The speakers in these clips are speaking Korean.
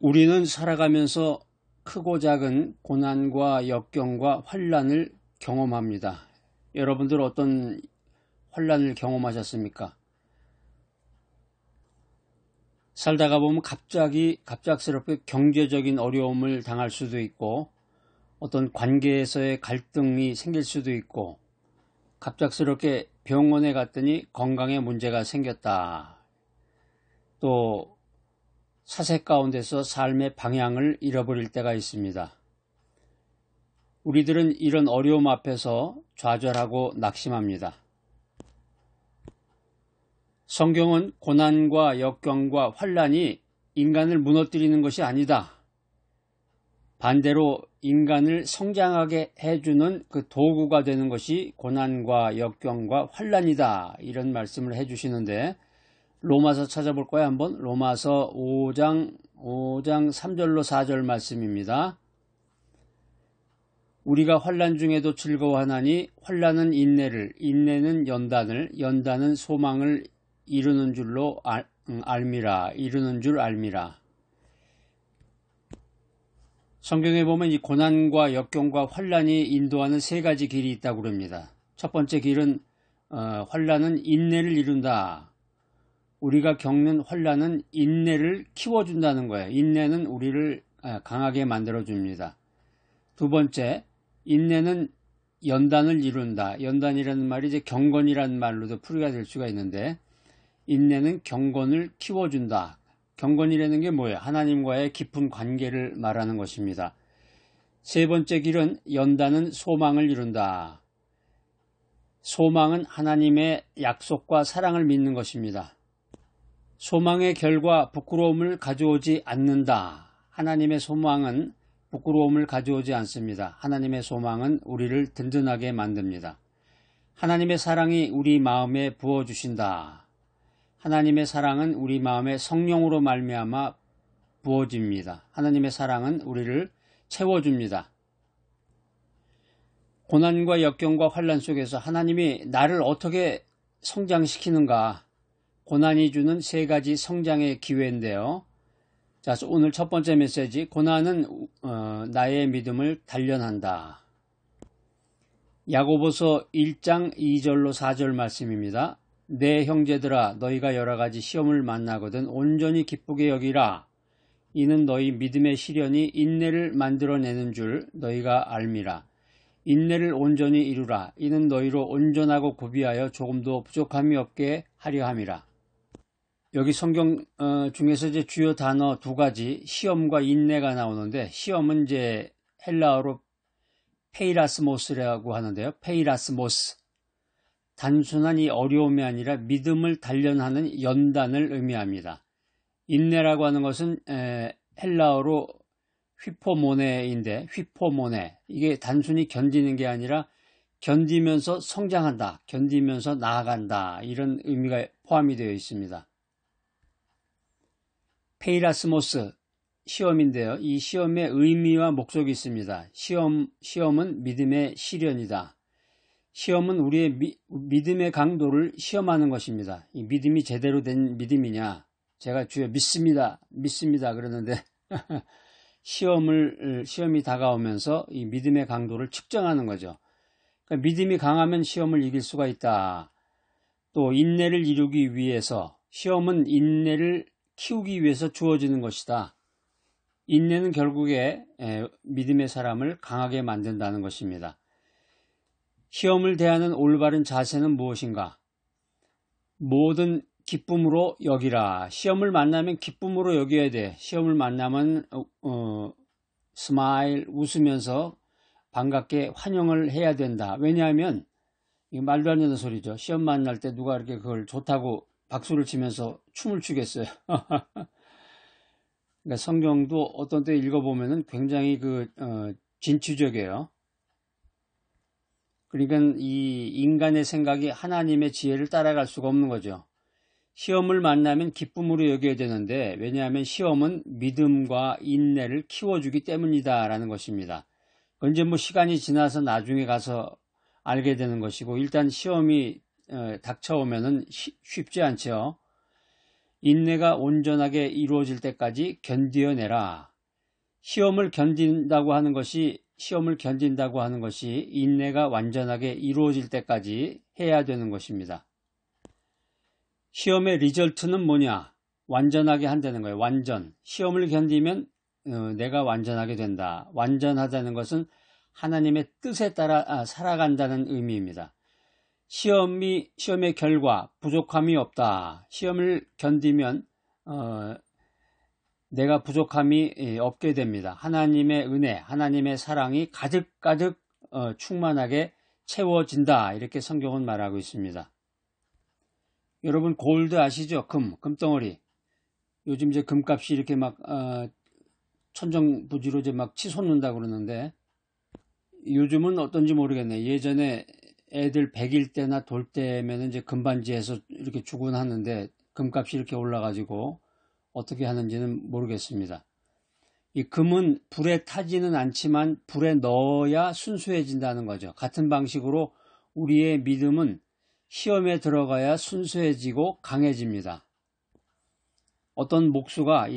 우리는 살아가면서 크고 작은 고난과 역경과 환난을 경험합니다. 여러분들 어떤 환난을 경험하셨습니까? 살다가 보면 갑작스럽게 경제적인 어려움을 당할 수도 있고, 어떤 관계에서의 갈등이 생길 수도 있고, 갑작스럽게 병원에 갔더니 건강에 문제가 생겼다. 또 사색 가운데서 삶의 방향을 잃어버릴 때가 있습니다. 우리들은 이런 어려움 앞에서 좌절하고 낙심합니다. 성경은 고난과 역경과 환난이 인간을 무너뜨리는 것이 아니다. 반대로 인간을 성장하게 해주는 그 도구가 되는 것이 고난과 역경과 환난이다. 이런 말씀을 해주시는데, 로마서 찾아볼까요? 한번 로마서 5장 3절로 4절 말씀입니다. 우리가 환난 중에도 즐거워하나니 환난은 인내를, 인내는 연단은 소망을 이루는 줄 알미라. 성경에 보면 이 고난과 역경과 환난이 인도하는 세 가지 길이 있다고 그럽니다. 첫 번째 길은 환난은 인내를 이룬다. 우리가 겪는 환난은 인내를 키워준다는 거예요. 인내는 우리를 강하게 만들어줍니다. 두 번째, 인내는 연단을 이룬다. 연단이라는 말이 이제 경건이라는 말로도 풀이가 될 수가 있는데, 인내는 경건을 키워준다. 경건이라는 게 뭐예요? 하나님과의 깊은 관계를 말하는 것입니다. 세 번째 길은 연단은 소망을 이룬다. 소망은 하나님의 약속과 사랑을 믿는 것입니다. 소망의 결과 부끄러움을 가져오지 않는다. 하나님의 소망은 부끄러움을 가져오지 않습니다. 하나님의 소망은 우리를 든든하게 만듭니다. 하나님의 사랑이 우리 마음에 부어주신다. 하나님의 사랑은 우리 마음에 성령으로 말미암아 부어집니다. 하나님의 사랑은 우리를 채워줍니다. 고난과 역경과 환난 속에서 하나님이 나를 어떻게 성장시키는가? 고난이 주는 세 가지 성장의 기회인데요. 자, 오늘 첫 번째 메시지, 고난은 나의 믿음을 단련한다. 야고보서 1장 2절로 4절 말씀입니다. 내 형제들아, 너희가 여러 가지 시험을 만나거든 온전히 기쁘게 여기라. 이는 너희 믿음의 시련이 인내를 만들어내는 줄 너희가 알미라. 인내를 온전히 이루라. 이는 너희로 온전하고 고비하여 조금도 부족함이 없게 하려 함이라. 여기 성경 중에서 이제 주요 단어 두 가지, 시험과 인내가 나오는데, 시험은 이제 헬라어로 페이라스모스라고 하는데요. 페이라스모스. 단순한 이 어려움이 아니라 믿음을 단련하는 연단을 의미합니다. 인내라고 하는 것은 헬라어로 휘포모네인데, 휘포모네. 이게 단순히 견디는 게 아니라 견디면서 성장한다, 견디면서 나아간다, 이런 의미가 포함이 되어 있습니다. 페이라스모스, 시험인데요. 이 시험의 의미와 목적이 있습니다. 시험은 믿음의 시련이다. 시험은 우리의 믿음의 강도를 시험하는 것입니다. 이 믿음이 제대로 된 믿음이냐? 제가 주여 믿습니다 그러는데 시험이 다가오면서 이 믿음의 강도를 측정하는 거죠. 그러니까 믿음이 강하면 시험을 이길 수가 있다. 또 인내를 이루기 위해서, 시험은 인내를 키우기 위해서 주어지는 것이다. 인내는 결국에 믿음의 사람을 강하게 만든다는 것입니다. 시험을 대하는 올바른 자세는 무엇인가? 모든 기쁨으로 여기라. 시험을 만나면 기쁨으로 여겨야 돼. 시험을 만나면 스마일, 웃으면서 반갑게 환영을 해야 된다. 왜냐하면 이게 말도 안 되는 소리죠. 시험 만날 때 누가 이렇게 그걸 좋다고 박수를 치면서 춤을 추겠어요. 그러니까 성경도 어떤 때 읽어보면은 굉장히 진취적이에요. 그러니까 이 인간의 생각이 하나님의 지혜를 따라갈 수가 없는 거죠. 시험을 만나면 기쁨으로 여겨야 되는데, 왜냐하면 시험은 믿음과 인내를 키워주기 때문이다라는 것입니다. 그건 이제 시간이 지나서 나중에 가서 알게 되는 것이고, 일단 시험이 닥쳐오면은 쉽지 않죠. 인내가 온전하게 이루어질 때까지 견디어내라. 시험을 견딘다고 하는 것이 인내가 완전하게 이루어질 때까지 해야 되는 것입니다. 시험의 리절트는 뭐냐? 완전하게 한다는 거예요. 완전. 시험을 견디면 내가 완전하게 된다. 완전하다는 것은 하나님의 뜻에 따라 살아간다는 의미입니다. 시험의 결과 부족함이 없다. 시험을 견디면 내가 부족함이 없게 됩니다. 하나님의 은혜, 하나님의 사랑이 가득가득 충만하게 채워진다. 이렇게 성경은 말하고 있습니다. 여러분 골드 아시죠? 금덩어리. 요즘 이제 금값이 이렇게 막 천정부지로 이제 막 치솟는다 그러는데 요즘은 어떤지 모르겠네. 예전에 애들 100일 때나 돌 때면 이제 금반지에서 이렇게 주곤 하는데 금값이 이렇게 올라가지고 어떻게 하는지는 모르겠습니다. 이 금은 불에 타지는 않지만 불에 넣어야 순수해진다는 거죠. 같은 방식으로 우리의 믿음은 시험에 들어가야 순수해지고 강해집니다. 어떤 목수가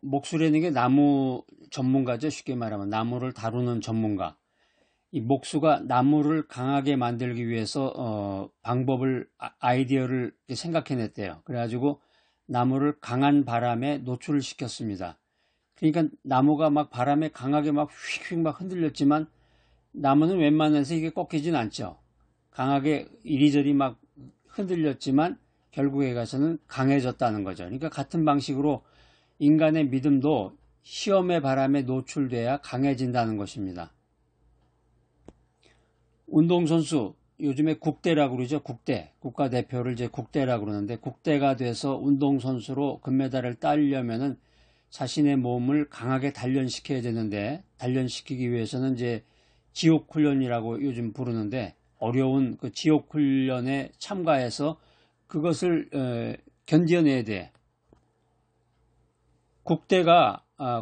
목수라는 게 나무 전문가죠. 쉽게 말하면 나무를 다루는 전문가. 이 목수가 나무를 강하게 만들기 위해서 아이디어를 생각해냈대요. 그래가지고 나무를 강한 바람에 노출을 시켰습니다. 그러니까 나무가 막 바람에 강하게 막 휙휙 막 흔들렸지만 나무는 웬만해서 이게 꺾이진 않죠. 강하게 이리저리 막 흔들렸지만 결국에 가서는 강해졌다는 거죠. 그러니까 같은 방식으로 인간의 믿음도 시험의 바람에 노출돼야 강해진다는 것입니다. 운동선수, 요즘에 국대라고 그러죠. 국가대표를 이제 국대라고 그러는데 국대가 돼서 운동선수로 금메달을 따려면은 자신의 몸을 강하게 단련시켜야 되는데 단련시키기 위해서는 이제 지옥훈련이라고 요즘 부르는데 어려운 그 지옥훈련에 참가해서 그것을 견뎌내야 돼.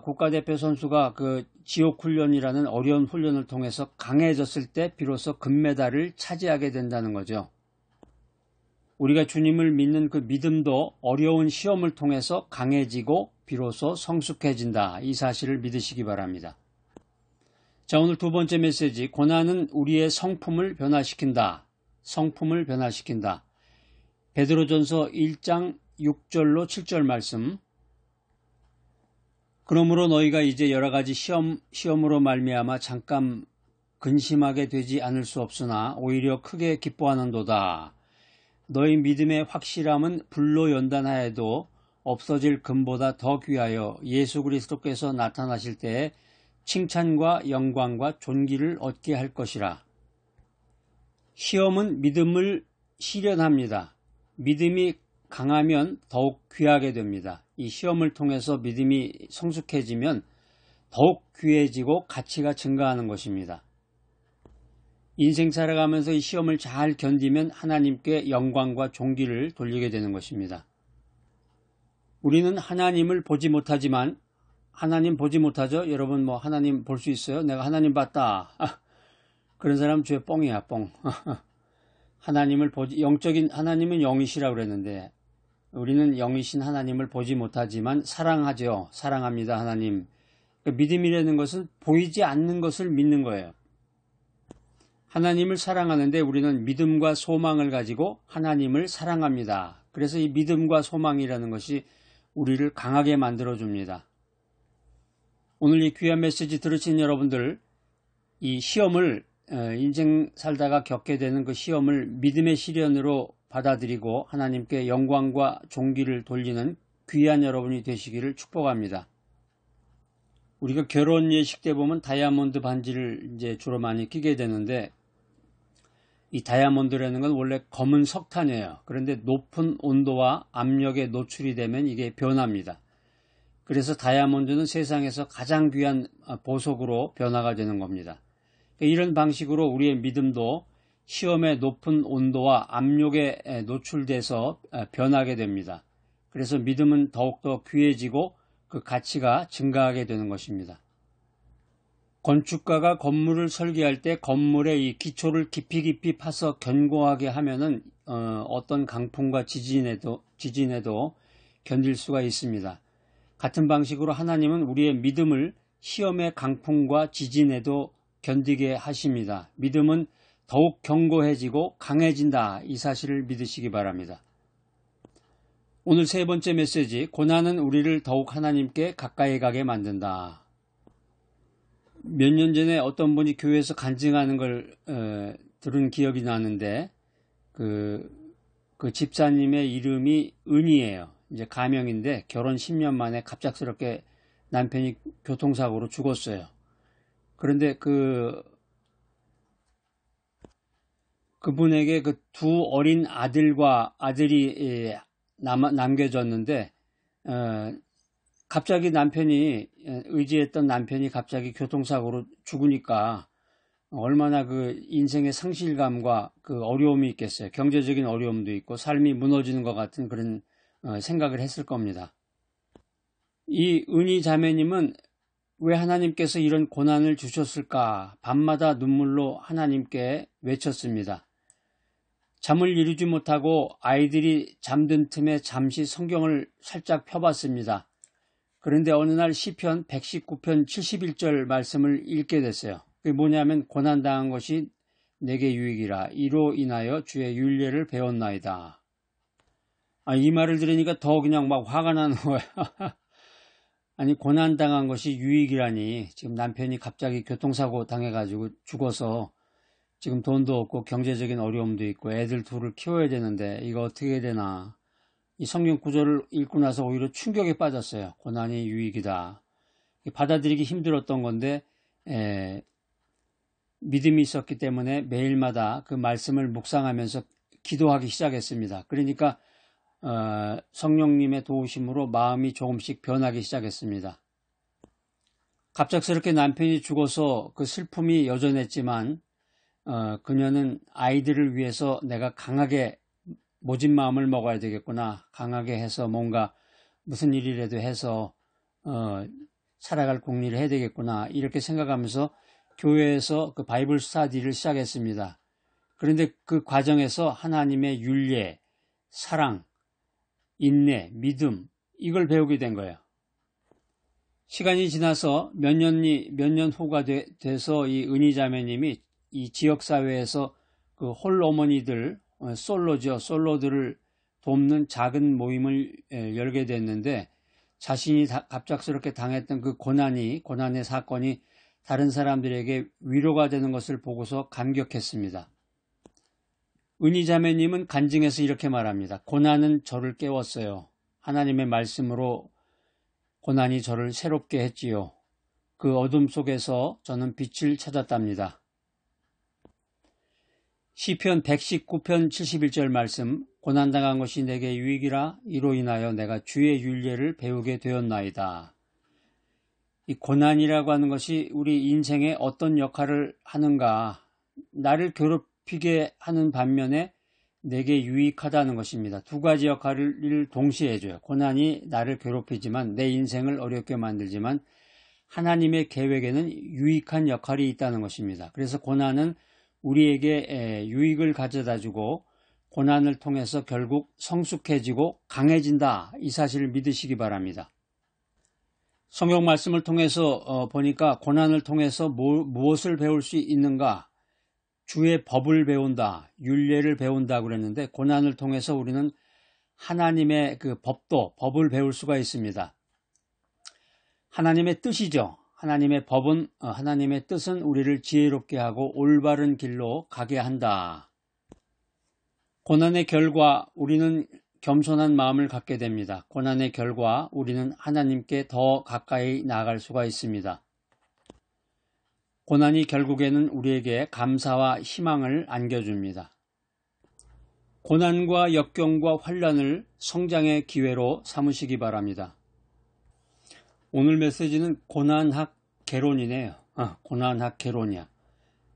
국가대표 선수가 그 지옥훈련이라는 어려운 훈련을 통해서 강해졌을 때 비로소 금메달을 차지하게 된다는 거죠. 우리가 주님을 믿는 그 믿음도 어려운 시험을 통해서 강해지고 비로소 성숙해진다. 이 사실을 믿으시기 바랍니다. 자, 오늘 두 번째 메시지, 고난은 우리의 성품을 변화시킨다. 성품을 변화시킨다. 베드로전서 1장 6절로 7절 말씀. 그러므로 너희가 이제 여러 가지 시험으로 말미암아 잠깐 근심하게 되지 않을 수 없으나 오히려 크게 기뻐하는도다. 너희 믿음의 확실함은 불로 연단하여도 없어질 금보다 더 귀하여 예수 그리스도께서 나타나실 때에 칭찬과 영광과 존귀를 얻게 할 것이라. 시험은 믿음을 실현합니다. 믿음이 강하면 더욱 귀하게 됩니다. 이 시험을 통해서 믿음이 성숙해지면 더욱 귀해지고 가치가 증가하는 것입니다. 인생 살아가면서 이 시험을 잘 견디면 하나님께 영광과 존귀를 돌리게 되는 것입니다. 우리는 하나님을 보지 못하지만 하나님 보지 못하죠? 여러분 뭐 하나님 볼 수 있어요? 내가 하나님 봤다. 그런 사람 죄 뻥이야, 뻥. 하나님을 영적인 하나님은 영이시라고 그랬는데 우리는 영이신 하나님을 보지 못하지만 사랑하죠. 사랑합니다, 하나님. 믿음이라는 것은 보이지 않는 것을 믿는 거예요. 하나님을 사랑하는데 우리는 믿음과 소망을 가지고 하나님을 사랑합니다. 그래서 이 믿음과 소망이라는 것이 우리를 강하게 만들어줍니다. 오늘 이 귀한 메시지 들으신 여러분들, 이 시험을 인생 살다가 겪게 되는 그 시험을 믿음의 시련으로 받아들이고 하나님께 영광과 존귀를 돌리는 귀한 여러분이 되시기를 축복합니다. 우리가 결혼 예식 때 보면 다이아몬드 반지를 이제 주로 많이 끼게 되는데 이 다이아몬드라는 건 원래 검은 석탄이에요. 그런데 높은 온도와 압력에 노출이 되면 이게 변합니다. 그래서 다이아몬드는 세상에서 가장 귀한 보석으로 변화가 되는 겁니다. 이런 방식으로 우리의 믿음도 시험의 높은 온도와 압력에 노출돼서 변하게 됩니다. 그래서 믿음은 더욱더 귀해지고 그 가치가 증가하게 되는 것입니다. 건축가가 건물을 설계할 때 건물의 이 기초를 깊이 파서 견고하게 하면은 어떤 강풍과 지진에도 견딜 수가 있습니다. 같은 방식으로 하나님은 우리의 믿음을 시험의 강풍과 지진에도 견디게 하십니다. 믿음은 더욱 견고해지고 강해진다. 이 사실을 믿으시기 바랍니다. 오늘 세 번째 메시지, 고난은 우리를 더욱 하나님께 가까이 가게 만든다. 몇 년 전에 어떤 분이 교회에서 간증하는 걸 들은 기억이 나는데 그 집사님의 이름이 은이에요. 이제 가명인데 결혼 10년 만에 갑작스럽게 남편이 교통사고로 죽었어요. 그런데 그분에게 그 두 어린 아들이 남겨졌는데 갑자기 의지했던 남편이 갑자기 교통사고로 죽으니까 얼마나 그 인생의 상실감과 그 어려움이 있겠어요. 경제적인 어려움도 있고 삶이 무너지는 것 같은 그런 생각을 했을 겁니다. 이 은희 자매님은 왜 하나님께서 이런 고난을 주셨을까? 밤마다 눈물로 하나님께 외쳤습니다. 잠을 이루지 못하고 아이들이 잠든 틈에 잠시 성경을 살짝 펴봤습니다. 그런데 어느 날 시편 119편 71절 말씀을 읽게 됐어요. 그게 뭐냐면 고난당한 것이 내게 유익이라 이로 인하여 주의 율례를 배웠나이다. 이 말을 들으니까 더 그냥 막 화가 나는 거야. 아니 고난당한 것이 유익이라니. 지금 남편이 갑자기 교통사고 당해가지고 죽어서 지금 돈도 없고 경제적인 어려움도 있고 애들 둘을 키워야 되는데 이거 어떻게 해야 되나. 이 성경 구절을 읽고 나서 오히려 충격에 빠졌어요. 고난이 유익이다. 받아들이기 힘들었던 건데 믿음이 있었기 때문에 매일마다 그 말씀을 묵상하면서 기도하기 시작했습니다. 그러니까 성령님의 도우심으로 마음이 조금씩 변하기 시작했습니다. 갑작스럽게 남편이 죽어서 그 슬픔이 여전했지만 그녀는 아이들을 위해서 내가 강하게 모진 마음을 먹어야 되겠구나. 강하게 해서 뭔가 무슨 일이라도 해서 살아갈 공리를 해야 되겠구나. 이렇게 생각하면서 교회에서 그 바이블 스터디를 시작했습니다. 그런데 그 과정에서 하나님의 율례, 사랑, 인내, 믿음 이걸 배우게 된 거예요. 시간이 지나서 몇 년 후가 돼서 이 은희 자매님이 이 지역사회에서 그 홀어머니들, 솔로들을 돕는 작은 모임을 열게 됐는데 자신이 갑작스럽게 당했던 그 고난의 사건이 다른 사람들에게 위로가 되는 것을 보고서 감격했습니다. 은희 자매님은 간증에서 이렇게 말합니다. 고난은 저를 깨웠어요. 하나님의 말씀으로 고난이 저를 새롭게 했지요. 그 어둠 속에서 저는 빛을 찾았답니다. 시편 119편 71절 말씀, 고난당한 것이 내게 유익이라 이로 인하여 내가 주의 율례를 배우게 되었나이다. 이 고난이라고 하는 것이 우리 인생에 어떤 역할을 하는가, 나를 괴롭히게 하는 반면에 내게 유익하다는 것입니다. 두 가지 역할을 동시에 해줘요. 고난이 나를 괴롭히지만 내 인생을 어렵게 만들지만 하나님의 계획에는 유익한 역할이 있다는 것입니다. 그래서 고난은 우리에게 유익을 가져다주고 고난을 통해서 결국 성숙해지고 강해진다. 이 사실을 믿으시기 바랍니다. 성경 말씀을 통해서 보니까 고난을 통해서 무엇을 배울 수 있는가? 주의 법을 배운다, 율례를 배운다 그랬는데 고난을 통해서 우리는 하나님의 그 법을 배울 수가 있습니다. 하나님의 뜻이죠. 하나님의 뜻은 우리를 지혜롭게 하고 올바른 길로 가게 한다. 고난의 결과 우리는 겸손한 마음을 갖게 됩니다. 고난의 결과 우리는 하나님께 더 가까이 나아갈 수가 있습니다. 고난이 결국에는 우리에게 감사와 희망을 안겨줍니다. 고난과 역경과 환난을 성장의 기회로 삼으시기 바랍니다. 오늘 메시지는 고난학 개론이네요. 고난학 개론이야.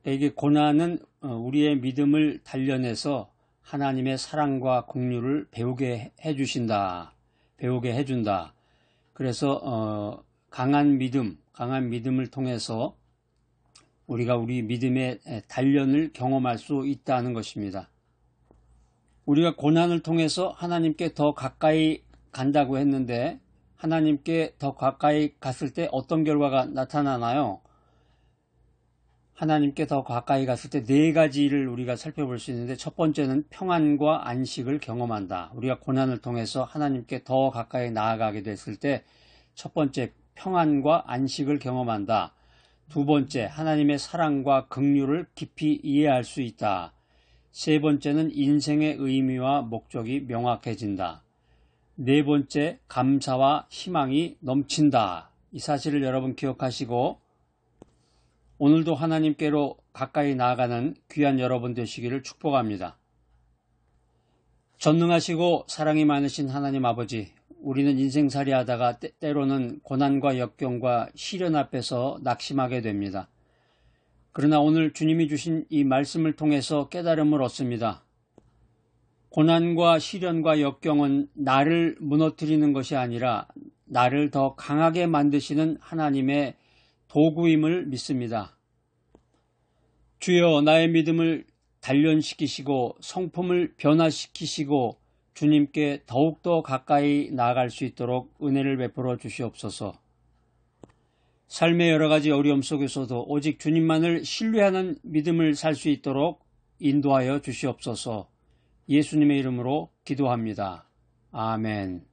이게 고난은 우리의 믿음을 단련해서 하나님의 사랑과 긍휼을 배우게 해준다. 그래서 강한 믿음을 통해서 우리가 우리 믿음의 단련을 경험할 수 있다는 것입니다. 우리가 고난을 통해서 하나님께 더 가까이 간다고 했는데 하나님께 더 가까이 갔을 때 어떤 결과가 나타나나요? 하나님께 더 가까이 갔을 때 네 가지를 우리가 살펴볼 수 있는데, 첫 번째는 평안과 안식을 경험한다. 우리가 고난을 통해서 하나님께 더 가까이 나아가게 됐을 때 첫 번째, 평안과 안식을 경험한다. 두 번째, 하나님의 사랑과 긍휼을 깊이 이해할 수 있다. 세 번째는 인생의 의미와 목적이 명확해진다. 네 번째, 감사와 희망이 넘친다. 이 사실을 여러분 기억하시고 오늘도 하나님께로 가까이 나아가는 귀한 여러분 되시기를 축복합니다. 전능하시고 사랑이 많으신 하나님 아버지, 우리는 인생살이 하다가 때로는 고난과 역경과 시련 앞에서 낙심하게 됩니다. 그러나 오늘 주님이 주신 이 말씀을 통해서 깨달음을 얻습니다. 고난과 시련과 역경은 나를 무너뜨리는 것이 아니라 나를 더 강하게 만드시는 하나님의 도구임을 믿습니다. 주여, 나의 믿음을 단련시키시고 성품을 변화시키시고 주님께 더욱더 가까이 나아갈 수 있도록 은혜를 베풀어 주시옵소서. 삶의 여러 가지 어려움 속에서도 오직 주님만을 신뢰하는 믿음을 살 수 있도록 인도하여 주시옵소서. 예수님의 이름으로 기도합니다. 아멘.